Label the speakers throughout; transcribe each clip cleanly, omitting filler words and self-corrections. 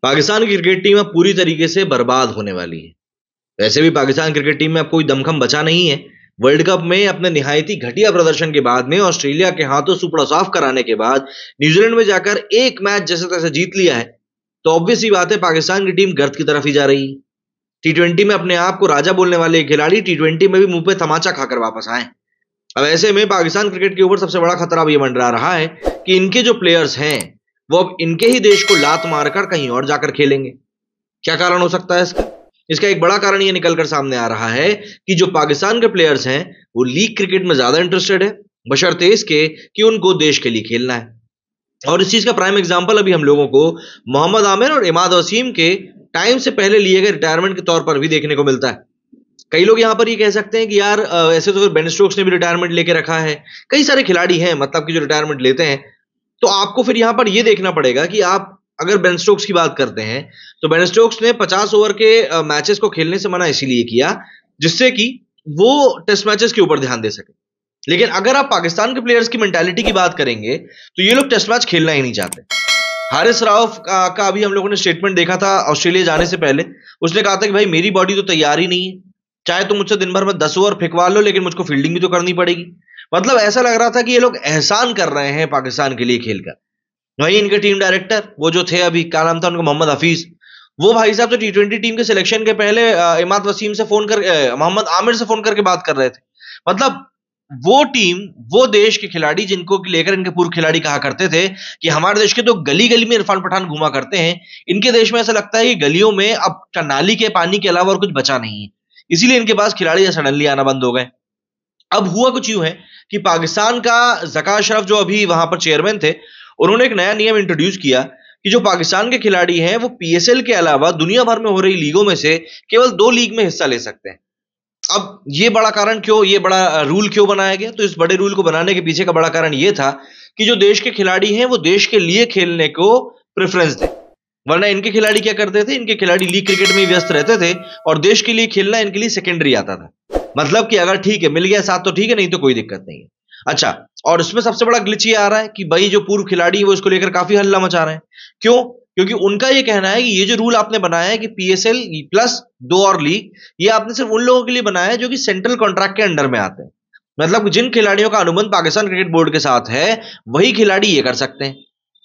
Speaker 1: पाकिस्तान की cricket team अब पूरी तरीके से बर्बाद होने वाली है। वैसे भी पाकिस्तान क्रिकेट टीम में अब कोई दमखम बचा नहीं है। वर्ल्ड कप में अपने निहायती घटिया प्रदर्शन के बाद में ऑस्ट्रेलिया के हाथों सुपड़ा साफ कराने के बाद न्यूजीलैंड में जाकर एक मैच जैसे तैसे जीत लिया है, तो ऑब्वियस ही बात है पाकिस्तान की टीम गर्त की तरफ ही जा रही है। टी20 में अपने आप को राजा बोलने वाले खिलाड़ी टी20 में भी मुंह पे तमाचा खाकर वापस आए। अब ऐसे में पाकिस्तान क्रिकेट के ऊपर सबसे बड़ा खतरा अब ये मंडरा रहा है कि इनके जो प्लेयर्स हैं वो अब इनके ही देश को लात मारकर कहीं और जाकर खेलेंगे। क्या कारण हो सकता है इसका? इसका एक बड़ा कारण ये निकलकर सामने आ रहा है कि जो पाकिस्तान के प्लेयर्स हैं वो लीग क्रिकेट में ज्यादा इंटरेस्टेड है, बशर्ते इसके कि उनको देश के लिए खेलना है। और इस चीज का प्राइम एग्जांपल अभी हम लोगों को मोहम्मद आमिर और इमाद वसीम के टाइम से पहले लिए गए रिटायरमेंट के तौर पर भी देखने को मिलता है। कई लोग यहाँ पर ये कह सकते हैं कि यार ऐसे तो फिर बेन स्टोक्स ने भी रिटायरमेंट लेके रखा है, कई सारे खिलाड़ी हैं मतलब कि जो रिटायरमेंट लेते हैं। तो आपको फिर यहाँ पर ये देखना पड़ेगा कि आप अगर बेन स्टोक्स की बात करते हैं तो बेन स्टोक्स ने 50 ओवर के मैचेस को खेलने से मना इसीलिए किया जिससे कि वो टेस्ट मैचेस के ऊपर ध्यान दे सके। लेकिन अगर आप पाकिस्तान के प्लेयर्स की मेंटालिटी की बात करेंगे तो ये लोग टेस्ट मैच खेलना ही नहीं चाहते। हारिस राउफ का अभी हम लोगों ने स्टेटमेंट देखा था ऑस्ट्रेलिया जाने से पहले। उसने कहा था कि भाई मेरी बॉडी तो तैयार ही नहीं है, चाहे तुम मुझसे दिन भर में 10 ओवर फेंकवा लो लेकिन मुझको फील्डिंग भी तो करनी पड़ेगी। मतलब ऐसा लग रहा था कि ये लोग एहसान कर रहे हैं पाकिस्तान के लिए खेलकर। वहीं इनके टीम डायरेक्टर वो जो थे अभी, क्या नाम था उनका, मोहम्मद हफीज, वो भाई साहब तो टी20 टीम के सिलेक्शन के पहले इमाद वसीम से फोन कर मोहम्मद आमिर से फोन करके बात कर रहे थे। मतलब वो टीम, वो देश के खिलाड़ी जिनको लेकर इनके पूर्व खिलाड़ी कहा करते थे कि हमारे देश के तो गली गली में इरफान पठान घुमा करते हैं, इनके देश में ऐसा लगता है कि गलियों में अब नाली के पानी के अलावा और कुछ बचा नहीं है, इसीलिए इनके पास खिलाड़ी सडनली आना बंद हो गए। अब हुआ कुछ यूं है कि पाकिस्तान का ज़का अशरफ जो अभी वहां पर चेयरमैन थे, उन्होंने एक नया नियम इंट्रोड्यूस किया कि जो पाकिस्तान के खिलाड़ी हैं वो पीएसएल के अलावा दुनिया भर में हो रही लीगों में से केवल 2 लीग में हिस्सा ले सकते हैं। अब ये बड़ा कारण क्यों, ये बड़ा रूल क्यों बनाया गया? तो इस बड़े रूल को बनाने के पीछे का बड़ा कारण ये था कि जो देश के खिलाड़ी हैं वो देश के लिए खेलने को प्रेफरेंस दें। वरना इनके खिलाड़ी क्या करते थे, इनके खिलाड़ी लीग क्रिकेट में ही व्यस्त रहते थे और देश के लिए खेलना इनके लिए सेकेंडरी आता था। मतलब कि अगर ठीक है मिल गया साथ तो ठीक है, नहीं तो कोई दिक्कत नहीं है। अच्छा, और इसमें सबसे बड़ा ग्लिच ये आ रहा है कि भाई जो पूर्व खिलाड़ी है वो इसको लेकर काफी हल्ला मचा रहे हैं। क्यों? क्योंकि उनका ये कहना है कि ये जो रूल आपने बनाया है कि पीएसएल प्लस 2 और लीग, ये आपने सिर्फ उन लोगों के लिए बनाया है जो कि सेंट्रल कॉन्ट्रैक्ट के अंडर में आते हैं। मतलब जिन खिलाड़ियों का अनुबंध पाकिस्तान क्रिकेट बोर्ड के साथ है वही खिलाड़ी ये कर सकते हैं।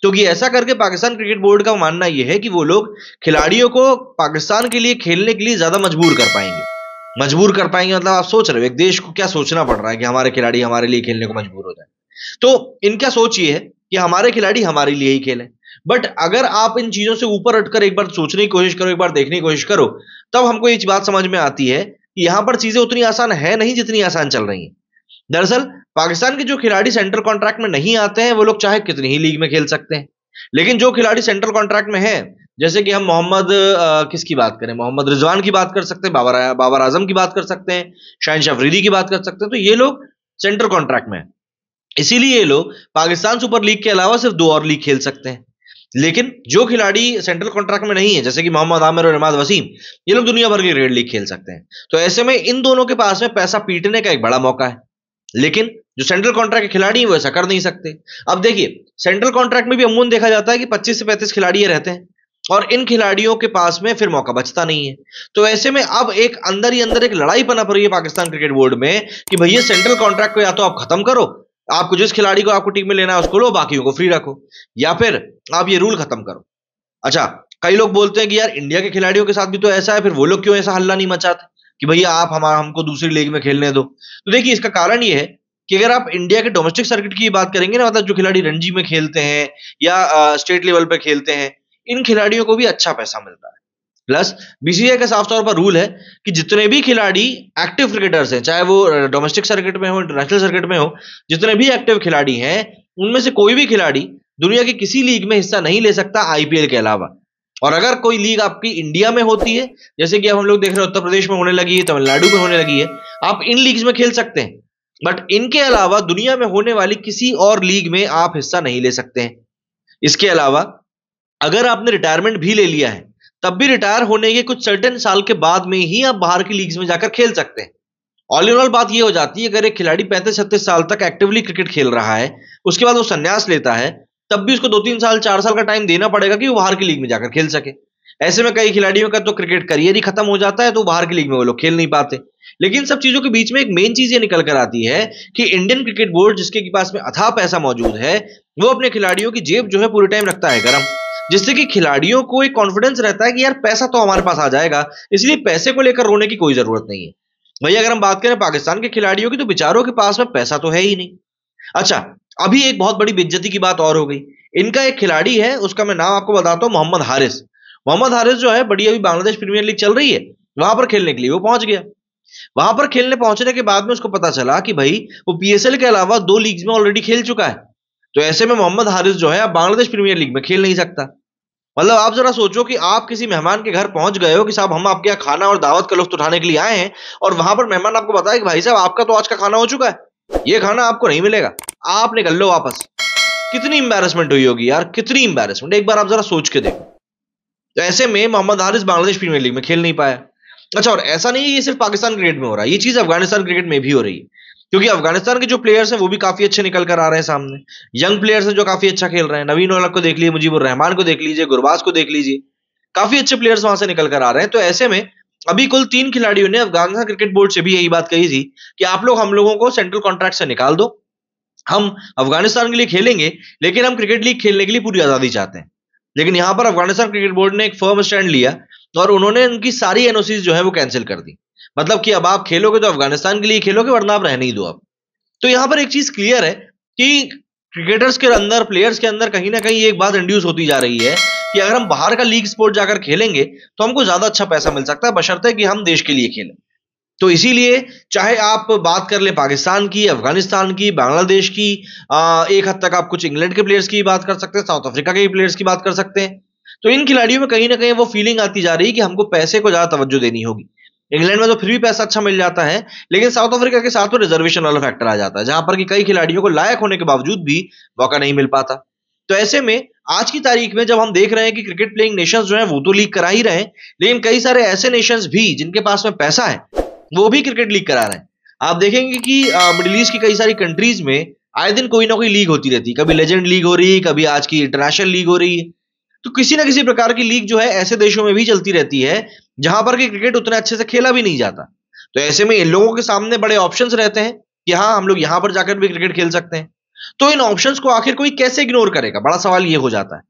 Speaker 1: क्योंकि ऐसा करके पाकिस्तान क्रिकेट बोर्ड का मानना यह है कि वो लोग खिलाड़ियों को पाकिस्तान के लिए खेलने के लिए ज्यादा मजबूर कर पाएंगे। मजबूर कर पाएंगे मतलब आप सोच रहे हो एक देश को क्या सोचना पड़ रहा है कि हमारे खिलाड़ी हमारे लिए खेलने को मजबूर हो जाए। तो इनका सोच ये है कि हमारे खिलाड़ी हमारे लिए ही खेलें। बट अगर आप इन चीजों से ऊपर उठकर एक बार सोचने की कोशिश करो, एक बार देखने की कोशिश करो, तब हमको ये बात समझ में आती है कि यहां पर चीजें उतनी आसान है नहीं जितनी आसान चल रही हैं। दरअसल पाकिस्तान के जो खिलाड़ी सेंट्रल कॉन्ट्रैक्ट में नहीं आते हैं वो लोग चाहे कितनी ही लीग में खेल सकते हैं। लेकिन जो खिलाड़ी सेंट्रल कॉन्ट्रैक्ट में हैं, जैसे कि हम मोहम्मद किसकी बात करें, मोहम्मद रिजवान की बात कर सकते हैं, बाबर आजम की बात कर सकते हैं, शाहिन अफरीदी की बात कर सकते हैं, तो ये लोग सेंट्रल कॉन्ट्रैक्ट में हैं। इसीलिए ये लोग पाकिस्तान सुपर लीग के अलावा सिर्फ 2 और लीग खेल सकते हैं। लेकिन जो खिलाड़ी सेंट्रल कॉन्ट्रैक्ट में नहीं है जैसे कि मोहम्मद आमिर और इमाद वसीम, ये लोग दुनिया भर की ग्रेड लीग खेल सकते हैं। तो ऐसे में इन दोनों के पास में पैसा पीटने का एक बड़ा मौका है। लेकिन जो सेंट्रल कॉन्ट्रैक्ट के खिलाड़ी हैं वो ऐसा कर नहीं सकते। अब देखिए सेंट्रल कॉन्ट्रैक्ट में भी अमूमन देखा जाता है कि 25 से 35 खिलाड़ी रहते हैं और इन खिलाड़ियों के पास में फिर मौका बचता नहीं है। तो ऐसे में अब एक अंदर ही अंदर एक लड़ाई पनप रही है पाकिस्तान क्रिकेट बोर्ड में कि भैया सेंट्रल कॉन्ट्रैक्ट को या तो आप खत्म करो, आपको जिस खिलाड़ी को आपको टीम में लेना है उसको लो, बाकियों को फ्री रखो, या फिर आप ये रूल खत्म करो। अच्छा, कई लोग बोलते हैं कि यार इंडिया के खिलाड़ियों के साथ भी तो ऐसा है, फिर वो लोग क्यों ऐसा हल्ला नहीं मचाते कि भैया आप हमको दूसरी लीग में खेलने दो। तो देखिए इसका कारण ये है कि अगर आप इंडिया के डोमेस्टिक सर्किट की बात करेंगे ना, मतलब जो खिलाड़ी रणजी में खेलते हैं या स्टेट लेवल पे खेलते हैं, इन खिलाड़ियों को भी अच्छा पैसा मिलता है। प्लस बीसीसीआई का साफ तौर पर रूल है कि जितने भी खिलाड़ी एक्टिव क्रिकेटर्स हैं, चाहे वो डोमेस्टिक सर्किट में हो, इंटरनेशनल सर्किट में हो, जितने भी एक्टिव खिलाड़ी हैं उनमें से कोई भी खिलाड़ी दुनिया की किसी लीग में हिस्सा नहीं ले सकता आईपीएल के अलावा। और अगर कोई लीग आपकी इंडिया में होती है, जैसे कि अब हम लोग देख रहे हैं उत्तर प्रदेश में होने लगी है, तमिलनाडु में होने लगी है, आप इन लीग्स में खेल सकते हैं। बट इनके अलावा दुनिया में होने वाली किसी और लीग में आप हिस्सा नहीं ले सकते हैं। इसके अलावा अगर आपने रिटायरमेंट भी ले लिया है तब भी रिटायर होने के कुछ सर्टेन साल के बाद में ही आप बाहर की लीग्स में जाकर खेल सकते हैं। ऑल इन ऑल बात यह हो जाती है अगर एक खिलाड़ी 35-36 साल तक एक्टिवली क्रिकेट खेल रहा है, उसके बाद वो संन्यास लेता है, तब भी उसको 2-3 साल 4 साल का टाइम देना पड़ेगा कि वो बाहर की लीग में जाकर खेल सके। ऐसे में कई खिलाड़ियों का तो क्रिकेट करियर ही खत्म हो जाता है, तो बाहर की लीग में वो लोग खेल नहीं पाते। लेकिन सब चीजों के बीच में एक मेन चीज ये निकल कर आती है कि इंडियन क्रिकेट बोर्ड, जिसके पास में अथाह पैसा मौजूद है, वो अपने खिलाड़ियों की जेब जो है पूरे टाइम रखता है गर्म, जिससे कि खिलाड़ियों को एक कॉन्फिडेंस रहता है कि यार पैसा तो हमारे पास आ जाएगा, इसलिए पैसे को लेकर रोने की कोई जरूरत नहीं है। वही अगर हम बात करें पाकिस्तान के खिलाड़ियों की, तो बेचारों के पास में पैसा तो है ही नहीं। अच्छा, अभी एक बहुत बड़ी बेइज्जती की बात और हो गई। इनका एक खिलाड़ी है, उसका मैं नाम आपको बताता हूं, मोहम्मद हारिस। मोहम्मद हारिस जो है, बड़ी अभी बांग्लादेश प्रीमियर लीग चल रही है, वहां पर खेलने के लिए वो पहुंच गया। वहां पर खेलने पहुंचने के बाद में उसको पता चला कि भाई वो पीएसएल के अलावा 2 लीग्स में ऑलरेडी खेल चुका है। तो ऐसे में मोहम्मद हारिस जो है अब बांग्लादेश प्रीमियर लीग में खेल नहीं सकता। मतलब आप जरा सोचो कि आप किसी मेहमान के घर पहुंच गए हो कि साहब हम आपके यहाँ खाना और दावत का लुत्फ उठाने के लिए आए हैं, और वहां पर मेहमान आपको बताया कि भाई साहब आपका तो आज का खाना हो चुका है, ये खाना आपको नहीं मिलेगा, आप निकल लो वापस। कितनी इंबैरेसमेंट हुई होगी यार, कितनी इंबैरेसमेंट, एक बार आप जरा सोच के देखो। तो ऐसे में मोहम्मद हारिस बांग्लादेश प्रीमियर लीग में खेल नहीं पाया। अच्छा, और ऐसा नहीं है ये सिर्फ पाकिस्तान क्रिकेट में हो रहा है, ये चीज अफगानिस्तान क्रिकेट में भी हो रही है, क्योंकि अफगानिस्तान के जो प्लेयर्स हैं वो भी काफी अच्छे निकल कर आ रहे हैं सामने। यंग प्लेयर्स हैं जो काफी अच्छा खेल रहे हैं। नवीन उल हक को देख लीजिए, मुजीबुर रहमान को देख लीजिए, गुरबाज को देख लीजिए, काफी अच्छे प्लेयर्स वहां से निकल कर आ रहे हैं। तो ऐसे में अभी कुल 3 खिलाड़ियों ने अफगानिस्तान क्रिकेट बोर्ड से भी यही बात कही थी कि आप लोग हम लोगों को सेंट्रल कॉन्ट्रैक्ट से निकाल दो, हम अफगानिस्तान के लिए खेलेंगे, लेकिन हम क्रिकेट लीग खेलने के लिए पूरी आजादी चाहते हैं। लेकिन यहां पर अफगानिस्तान क्रिकेट बोर्ड ने एक फर्म स्टैंड लिया और उन्होंने उनकी सारी एनओसीज जो है वो कैंसिल कर दी। मतलब कि अब आप खेलोगे तो अफगानिस्तान के लिए खेलोगे, वरना आप रहने ही दो अब। तो यहां पर एक चीज क्लियर है कि क्रिकेटर्स के अंदर, प्लेयर्स के अंदर कहीं ना कहीं एक बात इंड्यूस होती जा रही है कि अगर हम बाहर का लीग स्पोर्ट जाकर खेलेंगे तो हमको ज्यादा अच्छा पैसा मिल सकता है, बशर्ते कि हम देश के लिए खेलें। तो इसीलिए चाहे आप बात कर ले पाकिस्तान की, अफगानिस्तान की, बांग्लादेश की, एक हद तक आप कुछ इंग्लैंड के प्लेयर्स की बात कर सकते हैं, साउथ अफ्रीका के प्लेयर्स की बात कर सकते हैं। तो इन खिलाड़ियों में कहीं ना कहीं वो फीलिंग आती जा रही है कि हमको पैसे को ज्यादा तवज्जो देनी होगी। इंग्लैंड में तो फिर भी पैसा अच्छा मिल जाता है, लेकिन साउथ अफ्रीका के साथ तो रिजर्वेशन वाला फैक्टर आ जाता है, जहां पर कि कई खिलाड़ियों को लायक होने के बावजूद भी मौका नहीं मिल पाता। तो ऐसे में आज की तारीख में जब हम देख रहे हैं कि क्रिकेट प्लेइंग नेशंस जो है वो तो लीग करा ही रहे हैं, लेकिन कई सारे ऐसे नेशंस भी जिनके पास में पैसा है वो भी क्रिकेट लीग करा रहे हैं। आप देखेंगे कि मिडिल ईस्ट की कई सारी कंट्रीज में आए दिन कोई ना कोई लीग होती रहती है, कभी लेजेंड लीग हो रही है, कभी आज की इंटरनेशनल लीग हो रही है। तो किसी ना किसी प्रकार की लीग जो है ऐसे देशों में भी चलती रहती है जहां पर कि क्रिकेट उतने अच्छे से खेला भी नहीं जाता। तो ऐसे में इन लोगों के सामने बड़े ऑप्शंस रहते हैं कि हाँ, हम लोग यहां पर जाकर भी क्रिकेट खेल सकते हैं। तो इन ऑप्शंस को आखिर कोई कैसे इग्नोर करेगा, बड़ा सवाल ये हो जाता है।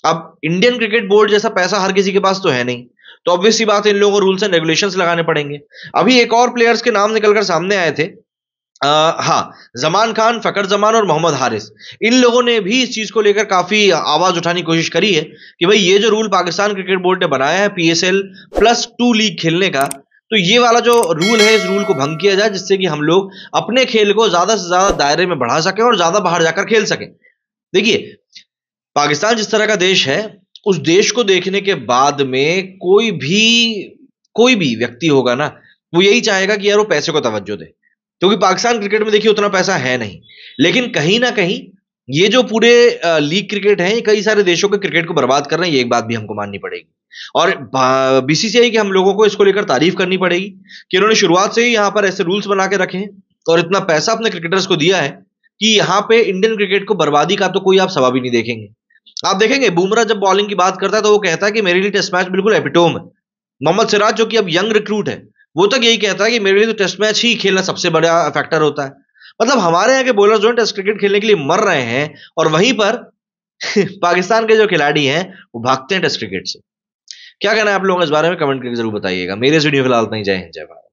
Speaker 1: अब इंडियन क्रिकेट बोर्ड जैसा पैसा हर किसी के पास तो है नहीं, तो ऑब्वियस सी बात है इन लोगों को रूल्स एंड रेगुलेशंस लगाने पड़ेंगे। अभी एक और प्लेयर्स के नाम निकलकर सामने आए थे, हाँ, जमान खान, फकर जमान और मोहम्मद हारिस। इन लोगों ने भी इस चीज को लेकर काफी आवाज उठाने की कोशिश करी है कि भाई ये जो रूल पाकिस्तान क्रिकेट बोर्ड ने बनाया है पीएसएल +2 लीग खेलने का, तो ये वाला जो रूल है, इस रूल को भंग किया जाए, जिससे कि हम लोग अपने खेल को ज्यादा से ज्यादा दायरे में बढ़ा सकें और ज्यादा बाहर जाकर खेल सकें। देखिए, पाकिस्तान जिस तरह का देश है, उस देश को देखने के बाद में कोई भी व्यक्ति होगा ना, वो यही चाहेगा कि यार वो पैसे को तवज्जो दे, क्योंकि पाकिस्तान क्रिकेट में देखिए उतना पैसा है नहीं, लेकिन कहीं ना कहीं ये जो पूरे लीग क्रिकेट है, ये कई सारे देशों के क्रिकेट को बर्बाद कर रहे हैं, ये एक बात भी हमको माननी पड़ेगी। और बीसीसीआई के हम लोगों को इसको लेकर तारीफ करनी पड़ेगी कि उन्होंने शुरुआत से ही यहाँ पर ऐसे रूल्स बना के रखे हैं और इतना पैसा अपने क्रिकेटर्स को दिया है कि यहाँ पे इंडियन क्रिकेट को बर्बादी का तो कोई आप सवाब ही नहीं देखेंगे। आप देखेंगे बुमराह जब बॉलिंग की बात करता है तो वो कहता है कि मेरे लिए टेस्ट मैच बिल्कुल एपिटोम है। मोहम्मद सिराज जो कि अब यंग रिक्रूट है, वो तक यही कहता है कि मेरे लिए तो टेस्ट मैच ही खेलना सबसे बड़ा फैक्टर होता है। मतलब हमारे यहाँ के बॉलर जो है टेस्ट क्रिकेट खेलने के लिए मर रहे हैं, और वहीं पर पाकिस्तान के जो खिलाड़ी हैं वो भागते हैं टेस्ट क्रिकेट से। क्या कहना है आप लोगों को इस बारे में, कमेंट करके जरूर बताइएगा। मेरे इस वीडियो फिलहाल इतना ही। जय हिंद, जय भारत।